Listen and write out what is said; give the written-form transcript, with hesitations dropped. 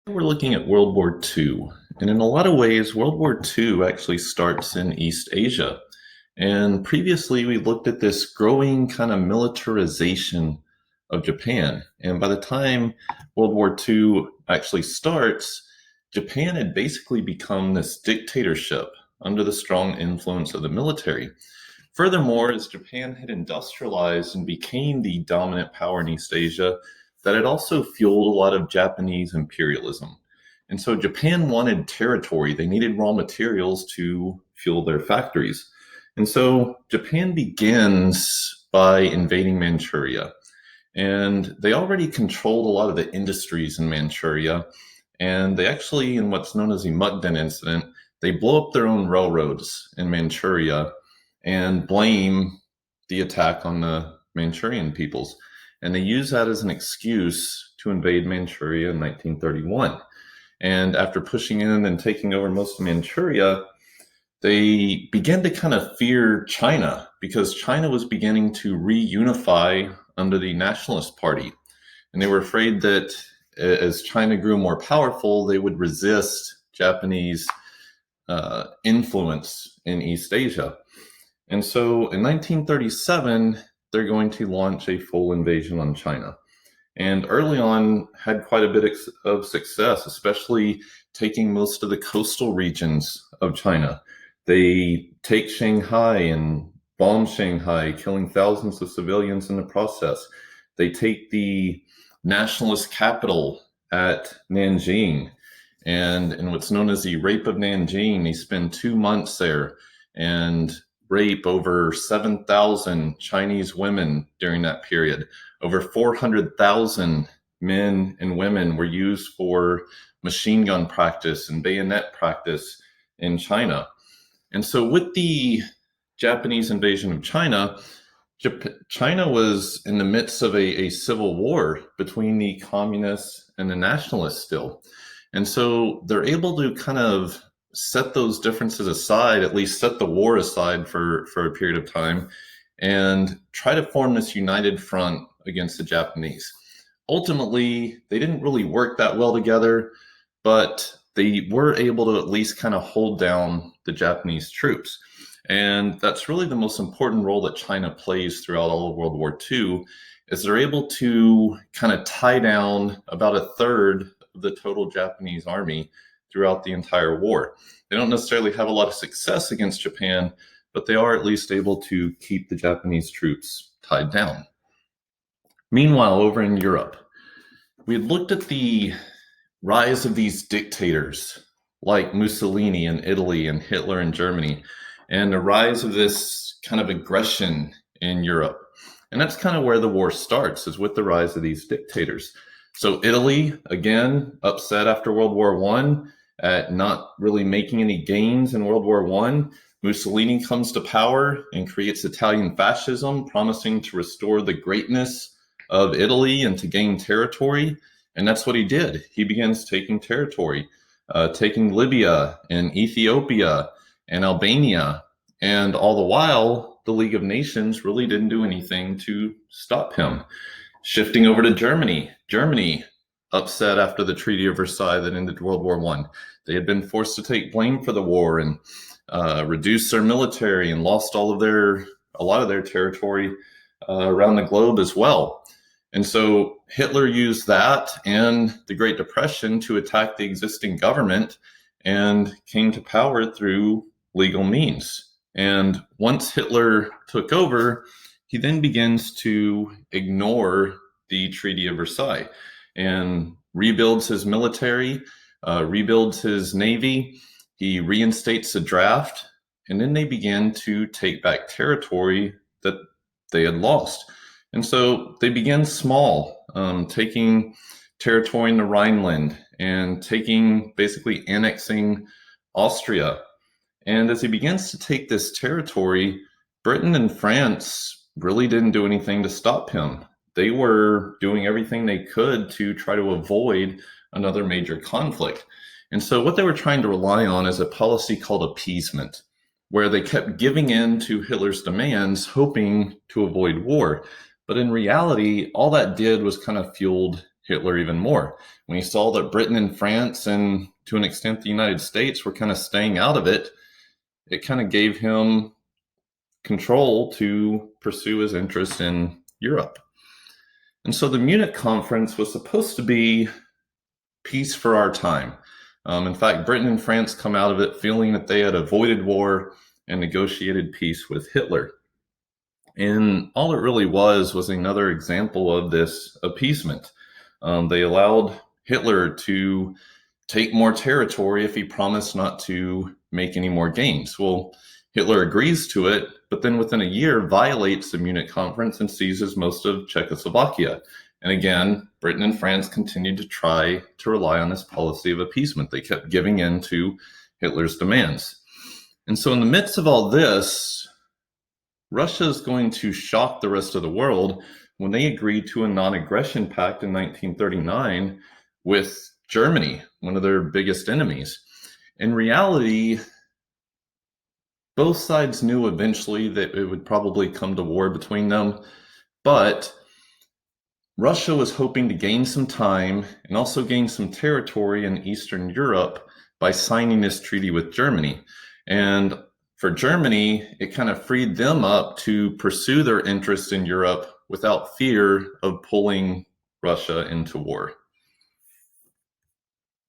We're looking at World War II. And in a lot of ways, World War II actually starts in East Asia. And previously, we looked at this growing kind of militarization of Japan. And by the time World War II actually starts, Japan had basically become this dictatorship under the strong influence of the military. Furthermore, as Japan had industrialized and became the dominant power in East Asia, that it also fueled a lot of Japanese imperialism. And so Japan wanted territory. They needed raw materials to fuel their factories. And so Japan begins by invading Manchuria. And they already controlled a lot of the industries in Manchuria. And they actually, in what's known as the Mukden incident, they blow up their own railroads in Manchuria and blame the attack on the Manchurian peoples. And they use that as an excuse to invade Manchuria in 1931. And after pushing in and taking over most of Manchuria, they began to kind of fear China because China was beginning to reunify under the Nationalist Party. And they were afraid that as China grew more powerful, they would resist Japanese influence in East Asia. And so in 1937, they're going to launch a full invasion on China. And early on, had quite a bit of success, especially taking most of the coastal regions of China. They take Shanghai and bomb Shanghai, killing thousands of civilians in the process. They take the nationalist capital at Nanjing, and in what's known as the Rape of Nanjing, they spend 2 months there and rape over 7,000 Chinese women during that period. Over 400,000 men and women were used for machine gun practice and bayonet practice in China. And so, with the Japanese invasion of China, China was in the midst of a civil war between the communists and the nationalists still. And so, they're able to kind of set those differences aside, at least set the war aside for a period of time, and try to form this united front against the Japanese. Ultimately, they didn't really work that well together, but they were able to at least kind of hold down the Japanese troops. And that's really the most important role that China plays throughout all of World War II, is they're able to kind of tie down about a third of the total Japanese army throughout the entire war. They don't necessarily have a lot of success against Japan, but they are at least able to keep the Japanese troops tied down. Meanwhile, over in Europe, we had looked at the rise of these dictators like Mussolini in Italy and Hitler in Germany, and the rise of this kind of aggression in Europe. And that's kind of where the war starts, is with the rise of these dictators. So Italy, again, upset after World War I at not really making any gains in World War I. Mussolini comes to power and creates Italian fascism, promising to restore the greatness of Italy and to gain territory. And that's what he did. He begins taking territory, taking Libya and Ethiopia and Albania. And all the while, the League of Nations really didn't do anything to stop him. Shifting over to Germany. Germany, upset after the Treaty of Versailles that ended World War I. They had been forced to take blame for the war and reduce their military and lost a lot of their territory around the globe as well. And so Hitler used that and the Great Depression to attack the existing government and came to power through legal means. And once Hitler took over, he then begins to ignore the Treaty of Versailles and rebuilds his military, rebuilds his navy. He reinstates the draft, and then they begin to take back territory that they had lost. And so they begin small, taking territory in the Rhineland and basically annexing Austria. And as he begins to take this territory, Britain and France really didn't do anything to stop him. They were doing everything they could to try to avoid another major conflict. And so what they were trying to rely on is a policy called appeasement, where they kept giving in to Hitler's demands, hoping to avoid war. But in reality, all that did was kind of fueled Hitler even more. When he saw that Britain and France, and to an extent the United States, were kind of staying out of it, it kind of gave him control to pursue his interest in Europe. And so the Munich Conference was supposed to be peace for our time. In fact, Britain and France come out of it feeling that they had avoided war and negotiated peace with Hitler. And all it really was another example of this appeasement. They allowed Hitler to take more territory if he promised not to make any more gains. Well, Hitler agrees to it, but then within a year violates the Munich Conference and seizes most of Czechoslovakia. And again, Britain and France continued to try to rely on this policy of appeasement. They kept giving in to Hitler's demands. And so in the midst of all this, Russia is going to shock the rest of the world when they agreed to a non-aggression pact in 1939 with Germany, one of their biggest enemies. In reality, both sides knew eventually that it would probably come to war between them, but Russia was hoping to gain some time and also gain some territory in Eastern Europe by signing this treaty with Germany. And for Germany, it kind of freed them up to pursue their interest in Europe without fear of pulling Russia into war.